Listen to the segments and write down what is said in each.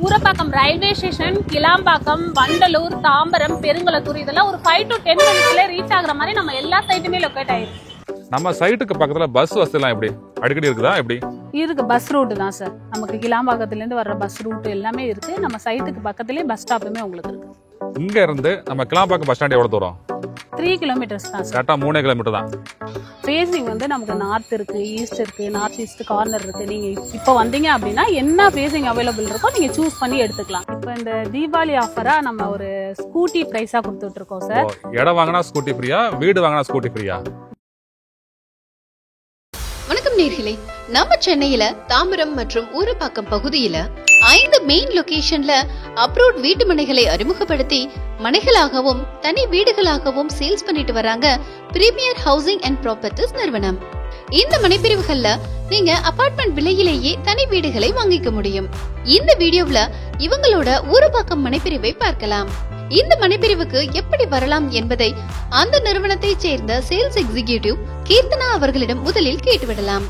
Urapakkam railway station, Kilambakkam, Vandalur, Tambaram, Perungalathur இதெல்லாம் ஒரு 5 to 10 மினிட்ஸ்ல ரீச் ஆகுற மாதிரி நம்ம எல்லா சைட்டுமே லொகேட் ஆயிருக்கு. நம்ம சைட்டுக்கு பக்கத்துல பஸ் வசதி எல்லாம் எப்படி அடிக்கடி இருக்குதா? எப்படி இருக்கு? பஸ் ரூட் தான் சார். நமக்கு கிளாம்பாக்கத்துல இருந்து வர்ற பஸ் ரூட் எல்லாமே இருக்கு. நம்ம சைட்டுக்கு பக்கத்துலயே பஸ் ஸ்டாப்புமே உங்களுக்கு இருக்கு. இங்க இருந்து நம்ம கிளாம்பாக்கம் பஸ் ஸ்டாண்ட் எவ்வளவு தூரம்? 3 கிலோமீட்டர்ஸ் தான் சார். கரெக்டா 3 கிலோமீட்டர் தான். ஃபேசிங் வந்து நமக்கு நார்த் இருக்கு, ஈஸ்ட் இருக்கு, நார்த் ஈஸ்ட் கார்னர் இருக்கு. நீங்க இப்போ வந்தீங்க அப்படின்னா என்ன ஃபேசிங் அவைலபிள் இருக்கோ நீங்க சூஸ் பண்ணி எடுத்துக்கலாம். இப்போ இந்த தீபாவளி ஆஃபரா நம்ம ஒரு ஸ்கூட்டி பிரைஸா கொடுத்துட்டு இருக்கோம் சார். இடம் வாங்கினா ஸ்கூட்டி ஃப்ரீயா, வீடு வாங்கினா ஸ்கூட்டி ஃப்ரீயா? வணக்கம் நேர்களே, நம்ம சென்னையில தாம்பரம் மற்றும் ஊரப்பாக்கம் பகுதியில 5 மெயின் லொகேஷன்ல அப்ரூவ்ட் வீட்டு மனைகளை அறிமுகப்படுத்தி மனைகளாகவும் தனி வீடுகளாகவும் சேல்ஸ் பண்ணிட்டு வராங்க பிரீமியர் ஹவுசிங் அண்ட் ப்ராப்பர்ட்டிஸ் நிறுவனம். இந்த மனைப்பிரிவுகள்ல நீங்க அபார்ட்மெண்ட் விலையிலேயே தனி வீடுகளை வாங்கிக்க முடியும். இந்த வீடியோவுல இவங்களோட ஊரப்பாக்கம் மனைப்பிரிவை பார்க்கலாம். இந்த மனைப்பிரிவுக்கு எப்படி வரலாம் என்பதை அந்த நிறுவனத்தை சேர்ந்த சேல்ஸ் எக்ஸிகியூட்டிவ் கீர்த்தனா அவர்களிடம் முதலில் கேட்டுவிடலாம்.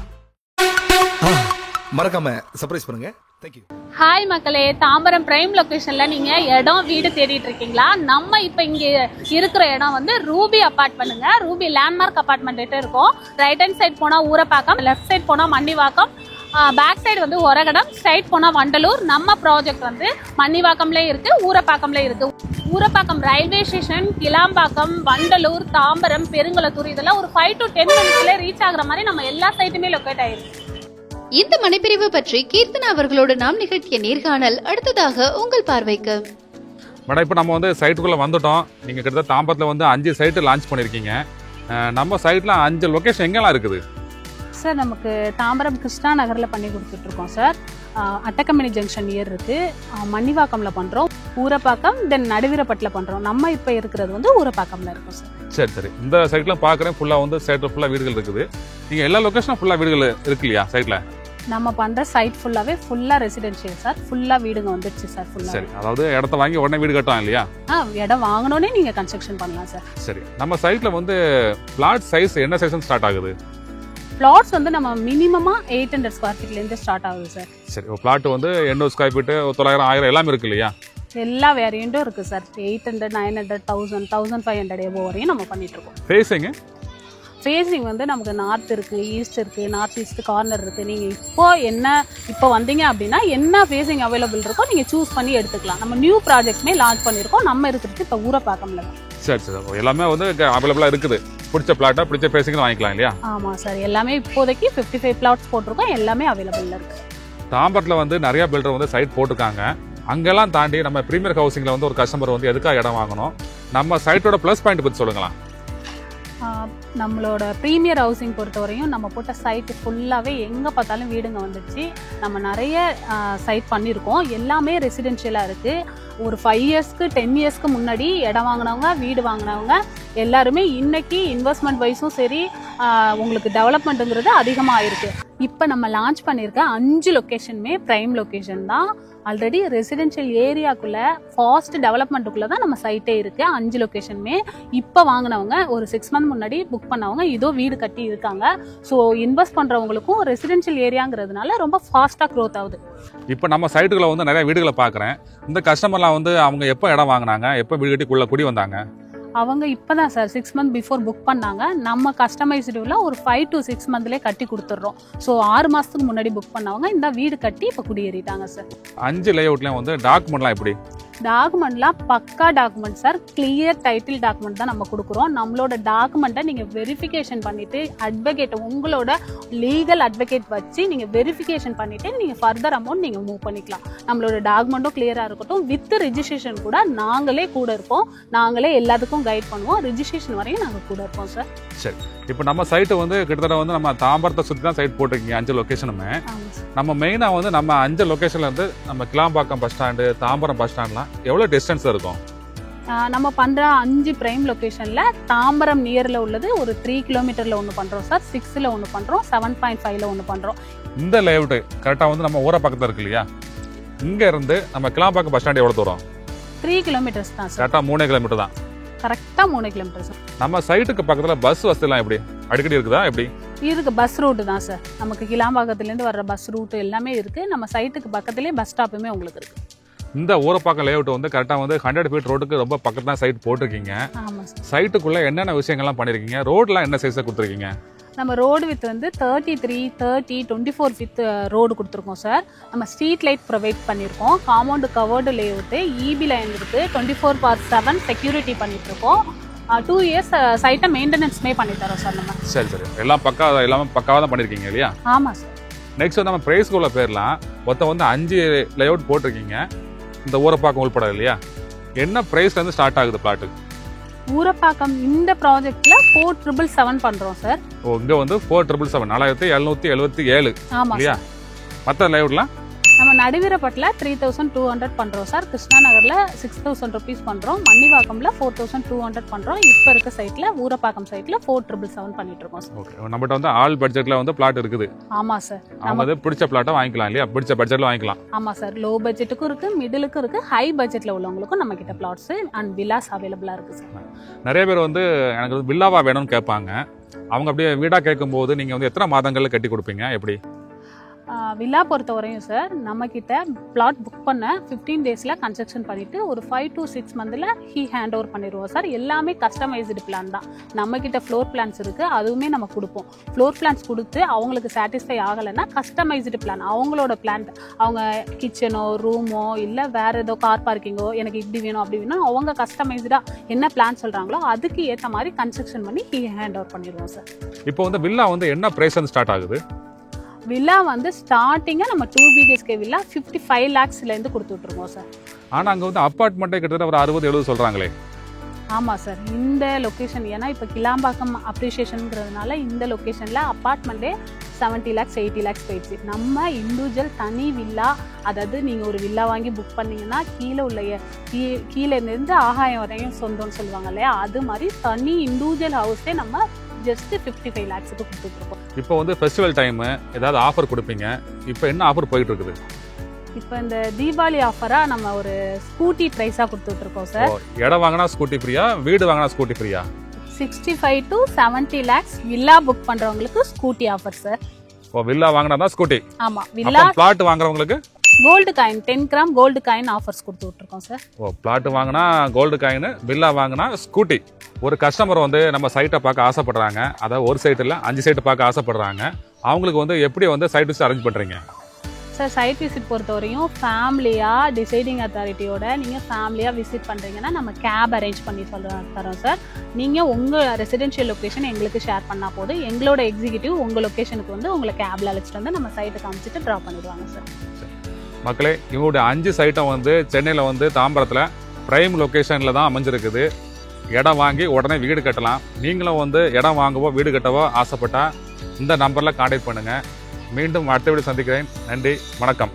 மறக்காம சர்ப்ரைஸ் பண்ணுங்க. Thank you. ஹாய் மக்களே, தாம்பரம் பிரைம் லொகேஷன்ல நீங்க இடம் வீடு தேடிட்டு இருக்கீங்களா? நம்ம இப்ப இங்க இருக்கிற இடம் வந்து ரூபி அபார்ட்மெண்ட்டுங்க. ரூபி லேண்ட்மார்க் அபார்ட்மெண்ட் கிட்ட இருக்கும். ரைட் ஹேண்ட் சைட் போனா ஊரப்பாக்கம், லெஃப்ட் சைட் போனா மன்னிவாக்கம், பேக் சைடு வந்து ஒரகடம், ஸ்ட்ரைட் போனா வண்டலூர். நம்ம ப்ராஜெக்ட் வந்து மன்னிவாக்கம்ல இருக்கு, ஊரப்பாக்கம்ல இருக்கு. ஊரப்பாக்கம் ரயில்வே ஸ்டேஷன், கிளாம்பாக்கம், வண்டலூர், தாம்பரம், பெருங்குளத்தூர் இதெல்லாம் ஒரு 5 to 10 மினிட்ஸ்ல ரீச் ஆகுற மாதிரி நம்ம எல்லா சைட்டுமே லொகேட் ஆயிருக்கு. இந்த மனைப்பிரிவு பற்றி கீர்த்தனா அவர்களோடு நாம் நிகழ்த்திய நேர்காணல் அடுத்ததாக உங்கள் பார்வைக்கு. மேடம், இப்போ நம்ம வந்து சைட்டுக்குள்ள வந்துட்டோம். நீங்க கிட்டத்தட்ட தாம்பரத்துல வந்து 5 சைட்டு லான்ச் பண்ணிருக்கீங்க. நம்ம சைட்ல 5 லொகேஷன் எங்கெல்லாம் இருக்குது சார்? நமக்கு தாம்பரம் கிருஷ்ணா நகர்ல பண்ணி கொடுத்துட்டு இருக்கோம் சார். அட்டக்கம்பெனி ஜங்ஷன் நியர் இருக்கு. மன்னிவாக்கம்ல பண்றோம், ஊரப்பாக்கம், தென் நடுவீரப்பட்டில பண்றோம். நம்ம இப்ப இருக்கிறது வந்து ஊரப்பாக்கம்ல இருக்கும் சார். சரி சரி. இந்த சைட்ல பாக்குறேன் ஃபுல்லா வந்து சைட்ல ஃபுல்லா வீடுகள் இருக்குது. நீங்க எல்லா லொகேஷனும் ஃபுல்லா வீடுகள் இருக்கு இல்லையா சைட்ல? நம்ம பண்ற சைட் ஃபுல்லாவே ஃபுல்லா ரெசிடென்ஷியல் சார். ஃபுல்லா வீடுங்க வந்துருச்சு சார். ஃபுல்லா சரி. அதாவது இடத்த வாங்கி உடனே வீடு கட்டலாம் இல்லையா? இடம் வாங்கணும்னே நீங்க கன்ஸ்ட்ரக்ஷன் பண்ணலாம் சார். சரி. நம்ம சைட்ல வந்து பிளாட் சைஸ் என்ன சைஸ் ஸ்டார்ட் ஆகுது? பிளாட்ஸ் வந்து நம்ம மினிமமா 800 ஸ்கொயர் ஃபீட்ல இருந்து ஸ்டார்ட் ஆகுது சார். சரி. பிளாட் வந்து 800 ஸ்கொயர் ஃபீட், 900, 1000 எல்லாமே இருக்கு இல்லையா? எல்லா வேரியண்ட்டும் இருக்கு சார். 800, 900, 1000, 1500 எபோ வரையும் நம்ம பண்ணிட்டு இருக்கோம். ஃபேசிங் வந்து நமக்கு நார்த் இருக்கு, ஈஸ்ட் இருக்கு, நார்த் ஈஸ்ட் கார்னர் இருக்கு. நீங்க இப்போ வந்தீங்க அப்படின்னா என்ன ஃபேசிங் அவைலபிள் இருக்கோ நீங்க சூஸ் பண்ணி எடுத்துக்கலாம். நம்ம நியூ ப்ராஜெக்ட்மே லான்ச் பண்ணிருக்கோம். நம்ம இருக்கிறது இப்போ ஊரப்பாக்கம்ல தான். சரி சரி. எல்லாமே வந்து அவைலபிளா இருக்குது. பிடிச்ச பிளாட்டா பிடிச்ச ஃபேசிங் வாங்கிக்கலாம் இல்லையா? ஆமா சார். எல்லாமே இப்போதைக்கு 55 பிளாட்ஸ் போட்டிருக்கோம். எல்லாமே அவைலபிள்ல இருக்கு. தாம்பரத்துல வந்து நிறைய பில்டர் வந்து சைட் போட்டிருக்காங்க. அங்கெல்லாம் தாண்டி நம்ம பிரீமியர் ஹவுசிங்ல வந்து ஒரு கஸ்டமர் வந்து எதுக்காக இடம் வாங்கணும், நம்ம சைட்டோட பிளஸ் பாயிண்ட் பத்தி சொல்லுங்களா? நம்மளோட ப்ரீமியர் ஹவுசிங் பொறுத்தவரையும் நம்ம போட்ட சைட்டு ஃபுல்லாகவே எங்கே பார்த்தாலும் வீடுங்க வந்துச்சு. நம்ம நிறைய சைட் பண்ணியிருக்கோம். எல்லாமே ரெசிடென்ஷியலாக இருக்குது. ஒரு 5 இயர்ஸ்க்கு 10 இயர்ஸ்க்கு முன்னாடி இடம் வாங்கினவங்க, வீடு வாங்கினவங்க எல்லாருமே இன்னைக்கு இன்வெஸ்ட்மெண்ட் வைஸும் சரி, உங்களுக்கு டெவலப்மெண்ட்டுங்கிறது அதிகமாக ஆயிருக்கு. இப்போ நம்ம லான்ச் பண்ணியிருக்க 5 லொக்கேஷனுமே பிரைம் லொக்கேஷன் தான். ஆல்ரெடி ரெசிடென்ஷியல் ஏரியாக்குள்ள ஃபாஸ்ட் டெவலப்மெண்ட்டுக்குள்ள தான் நம்ம சைட்டே இருக்கு. 5 லொக்கேஷனுமே இப்போ வாங்கினவங்க, ஒரு 6 மந்த் முன்னாடி புக் பண்ணவங்க இதோ வீடு கட்டி இருக்காங்க. ஸோ இன்வெஸ்ட் பண்றவங்களுக்கும் ரெசிடென்ஷியல் ஏரியாங்கிறதுனால ரொம்ப ஃபாஸ்டா க்ரோத் ஆகுது. இப்போ நம்ம சைட்டுக்குள்ள வந்து நிறைய வீடுகளை பார்க்குறேன். இந்த கஸ்டமர்லாம் வந்து அவங்க எப்போ இடம் வாங்கினாங்க, எப்போ வீடு கட்டி குடி வந்தாங்க? அவங்க இப்பதான் சார் 6 மந்த் பிஃபோர் புக் பண்ணாங்க. நம்ம கஸ்டமைஸ்டுல ஒரு 5 to 6 மந்த்லயே கட்டி கொடுத்துட்றோம். ஸோ 6 மாசத்துக்கு முன்னாடி புக் பண்ணவங்க இந்த வீடு கட்டி இப்போ குடியேறிட்டாங்க சார். 5 லேஅவுட்லயும் வந்து டாக்குமெண்ட்லாம் எப்படி? டாக்குமெண்ட்லாம் பக்கா document sir. Clear title document தான் நம்ம கொடுக்குறோம். நம்மளோட டாக்குமெண்ட்டை நீங்கள் வெரிஃபிகேஷன் பண்ணிட்டு அட்வொகேட், உங்களோட லீகல் அட்வொகேட் வச்சு நீங்கள் வெரிஃபிகேஷன் பண்ணிட்டு நீங்கள் ஃபர்தர் அமௌண்ட் நீங்கள் மூவ் பண்ணிக்கலாம். நம்மளோட டாக்குமெண்ட்டும் கிளியராக இருக்கட்டும். வித் ரிஜிஸ்ட்ரேஷன் கூட நாங்களே கூட இருப்போம். நாங்களே எல்லாத்துக்கும் கைட் பண்ணுவோம். ரிஜிஸ்ட்ரேஷன் வரையும் நாங்கள் கூட இருப்போம் சார். சரி. இப்போ நம்ம சைட்டு வந்து கிட்டத்தட்ட வந்து நம்ம தாம்பரத்தை சுற்றி தான் சைட் போட்டிருக்கீங்க 5 லொக்கேஷனுமே. நம்ம மெயினாக வந்து நம்ம 5 லொக்கேஷன்ல இருந்து நம்ம Kilambakkam bus stand, Tambaram bus ஸ்டாண்ட்லாம் எவ்வளோ டிஸ்டன்ஸ் இருக்கும்? நம்ம பண்ற 5 பிரைம் லொகேஷன்ல தாம்பரம் நியர்ல உள்ளது ஒரு 3 கிலோமீட்டர்ல ஒன்று பண்றோம் சார். 6ல ஒன்று பண்றோம், 7.5ல ஒன்று பண்றோம். இந்த லேஅவுட் கரெக்டாக வந்து நம்ம ஊரை பக்கத்தில் இருக்கு இல்லையா? இங்க இருந்து நம்ம கிளாம்பாக்கம் பஸ் ஸ்டாண்ட் எவ்வளோ தூரம்? 3 கிலோமீட்டர்ஸ் தான் சார். கரெக்டாக 3 கிலோமீட்டர் தான். கரெக்டா 3 கிலோமீட்டர் சார். நம்ம சைட்டுக்கு பக்கத்துல பஸ் வசதி எல்லாம் எப்படி அடிக்கடி இருக்குதா? எப்படி இருக்கு? பஸ் ரூட் தான் சார். நமக்கு கிளாம்பாக்கத்துல இருந்து வர்ற பஸ் ரூட் எல்லாமே இருக்கு. நம்ம சைட்டுக்கு பக்கத்துலயே பஸ் ஸ்டாப்புமே உங்களுக்கு இருக்கு. இந்த ஊரப்பாக்கம் லேஅவுட் வந்து கரெக்டாக வந்து 100 ஃபீட் ரோட்டுக்கு ரொம்ப பக்கத்துல தான் சைட் போட்டிருக்கீங்க. ஆமாம் சார். சைட்டுக்குள்ள என்னென்ன விஷயங்கள்லாம் பண்ணிருக்கீங்க? ரோட்லாம் என்ன சைஸாக கொடுத்துருக்கீங்க? நம்ம ரோடு வித் வந்து 33, 30, 24 வித் ரோடு கொடுத்துருக்கோம் சார். நம்ம ஸ்ட்ரீட் லைட் ப்ரொவைட் பண்ணியிருக்கோம். Compound covered layout, EB line இருக்குது, 24/7 செக்யூரிட்டி பண்ணிட்டு இருக்கோம். 2 இயர்ஸ் சைட்டை மெயின்டெனன்ஸுமே பண்ணி தரோம் சார் நம்ம. சரி எல்லாமே பக்காவாக தான் பண்ணியிருக்கீங்க இல்லையா? ஆமாம் சார். நெக்ஸ்ட் வந்து நம்ம பிரைஸ்க்குள்ள போயிடலாம். மொத்தம் வந்து 5 லேஅவுட் போட்டிருக்கீங்க இந்த ஊரப்பாக்கம் உள்பட இல்லையா? என்ன பிரைஸ்லேருந்து ஸ்டார்ட் ஆகுது பிளாட்டு? ஊரப்பாக்கம் இந்த ப்ராஜெக்ட்ல 4,777 பண்றோம் சார். இங்க வந்து 4,777 4777 ஆமா இல்லையா? மற்ற லேஅவுட்லாம் நம்ம நடுவீரப்பட்டில் 3,200 பண்றோம் சார். கிருஷ்ணா நகர்ல 6,000 ருபீஸ் பண்றோம். மன்னிவாக்கம்ல 4,200 பண்றோம். இப்ப இருக்க சைட்ல ஊரப்பாக்கம் சைட்ல 4,777 பண்ணிட்டு இருக்கோம் சார். ஓகே, நம்மகிட்ட வந்து ஆல் பட்ஜெட்ல வந்து பிளாட் இருக்குது. ஆமா சார். நம்ம வந்து பிடிச்ச பிளாட்டை வாங்கிக்கலாம் இல்லையா? பிடிச்ச பட்ஜெட்ல வாங்கிக்கலாம். ஆமா சார். லோ பட்ஜெட்டுக்கும் இருக்கு, மிடிலுக்கும் இருக்கு, ஹை பட்ஜெட்ல உள்ளவங்களுக்கும் நம்ம கிட்ட பிளாட்ஸ் அண்ட் வில்லாஸ் அவைலபிளா இருக்கு சார். நிறைய பேர் வந்து எனக்கு வில்லாவா வேணும்னு கேட்பாங்க. அவங்க அப்படியே வீடா கேட்கும்போது நீங்க வந்து எத்தனை மாதங்கள்ல கட்டி கொடுப்பீங்க? எப்படி? வில்லா பொறுத்த வரையும் சார், நம்ம கிட்ட பிளாட் புக் பண்ண 15 டேஸ்ல கன்ஸ்ட்ரக்ஷன் பண்ணிட்டு ஒரு 5 to 6 மந்த்ல ஹேண்ட் ஓவர் பண்ணிடுவோம் சார். எல்லாமே கஸ்டமைஸ்டு பிளான் தான். நம்ம கிட்ட ஃப்ளோர் பிளான்ஸ் இருக்கு, அதுவுமே நம்ம கொடுப்போம். ஃப்ளோர் பிளான்ஸ் கொடுத்து அவங்களுக்கு சாட்டிஸ்ஃபை ஆகலைன்னா கஸ்டமைஸ்டு பிளான், அவங்களோட பிளான், அவங்க கிச்சனோ ரூமோ இல்லை வேற ஏதோ கார் பார்க்கிங்கோ எனக்கு இப்படி வேணும் அப்படி வேணும், அவங்க கஸ்டமைஸ்டா என்ன பிளான் சொல்றாங்களோ அதுக்கு ஏற்ற மாதிரி கன்ஸ்ட்ரக்ஷன் பண்ணி ஹேண்ட் ஓவர் பண்ணிடுவோம் சார். இப்போ வந்து வில்லா வந்து என்ன பிரைஸ் ஸ்டார்ட் ஆகுது? வில்லா வந்து ஸ்டார்டிங்கா நம்ம 2 BHK வில்லா 55 lakhsல இருந்து கொடுத்துட்டு இருக்கோம் சார். ஆனா அங்க வந்து அபார்ட்மெண்ட்டே கிட்டத்தட்ட ஒரு 60-70 சொல்றாங்களே. ஆமா சார். இந்த லொகேஷன் ஏன்னா இப்ப கிளாம்பாக்கம் அப்ரிசியேஷன்ங்கிறதுனால இந்த லொகேஷன்ல அபார்ட்மெண்ட்டே 70 lakhs 80 lakhs போயிடுச்சு. நம்ம இண்டிவிஜுவல் தனி வில்லா, அதாவது நீங்க ஒரு வில்லா வாங்கி புக் பண்ணீங்கன்னா கீழே இருந்து ஆகாயம் வரையும் சொந்தம்னு சொல்லுவாங்க இல்லையா, அது மாதிரி தனி இண்டிவிஜுவல் ஹவுஸே நம்ம ஜஸ்ட் 55 lakhsக்கு கொடுத்துட்டு இருக்கோம். இப்போ வந்து ஃபெஸ்டிவல் டைம் ஏதாவது ஆஃபர் கொடுப்பீங்க? இப்போ என்ன ஆஃபர் போயிட்டு இருக்குது? இப்போ இந்த தீபாவளி ஆஃபரா நம்ம ஒரு ஸ்கூட்டி பிரைஸா கொடுத்துட்டு இருக்கோம் சார். இடம் வாங்கினா ஸ்கூட்டி ஃப்ரீயா, வீடு வாங்கினா ஸ்கூட்டி ஃப்ரீயா? 65 to 70 lakhs வில்லா புக் பண்றவங்களுக்கு ஸ்கூட்டி ஆஃபர் சார். ஓ, வில்லா வாங்கினா தான் ஸ்கூட்டி. ஆமா. வில்லா பிளாட் வாங்குறவங்களுக்கு gold coin 10 gram gold coin offers கொடுத்துட்டு இருக்கோம் சார். ஓ, பிளாட் வாங்கினா கோல்டு காயின், வில்லா வாங்கினா ஸ்கூட்டி. ஒரு கஸ்டமர் வந்து நம்ம சைட்டை பார்க்க ஆசைப்படுறாங்க, அதாவது ஒரு சைட் இல்லை 5 சைட்டு பார்க்க ஆசைப்படுறாங்க. அவங்களுக்கு வந்து எப்படி வந்து சைட் விசிட் அரேஞ்ச் பண்றீங்க? சார் சைட் விசிட் பொறுத்தவரையும் ஃபேமிலியா டிசைடிங் அத்தாரிட்டியோட நீங்க ஃபேமிலியா விசிட் பண்றீங்கன்னா நம்ம கேப் அரேஞ்ச் பண்ணி தரோம் சார். நீங்க உங்க ரெசிடென்ஷியல் லொகேஷன் எங்களுக்கு ஷேர் பண்ணா போதும், எங்களோட எக்ஸிக்யூட்டிவ் உங்க லொகேஷனுக்கு வந்து உங்களை கேப்ல அழைச்சிட்டு வந்து நம்ம சைட்டை காமிச்சிட்டு டிராப் பண்ணிடுவாங்க சார். மக்களே, இவங்களுடைய 5 சைட்டும் வந்து சென்னையில் வந்து தாம்பரத்தில் பிரைம் லொக்கேஷனில் தான் அமைஞ்சிருக்குது. இடம் வாங்கி உடனே வீடு கட்டலாம். நீங்களும் வந்து இடம் வாங்கவோ வீடு கட்டவோ ஆசைப்பட்டா இந்த நம்பரில் கான்டாக்ட் பண்ணுங்கள். மீண்டும் அடுத்த வீடியோ சந்திக்கிறேன். நன்றி, வணக்கம்.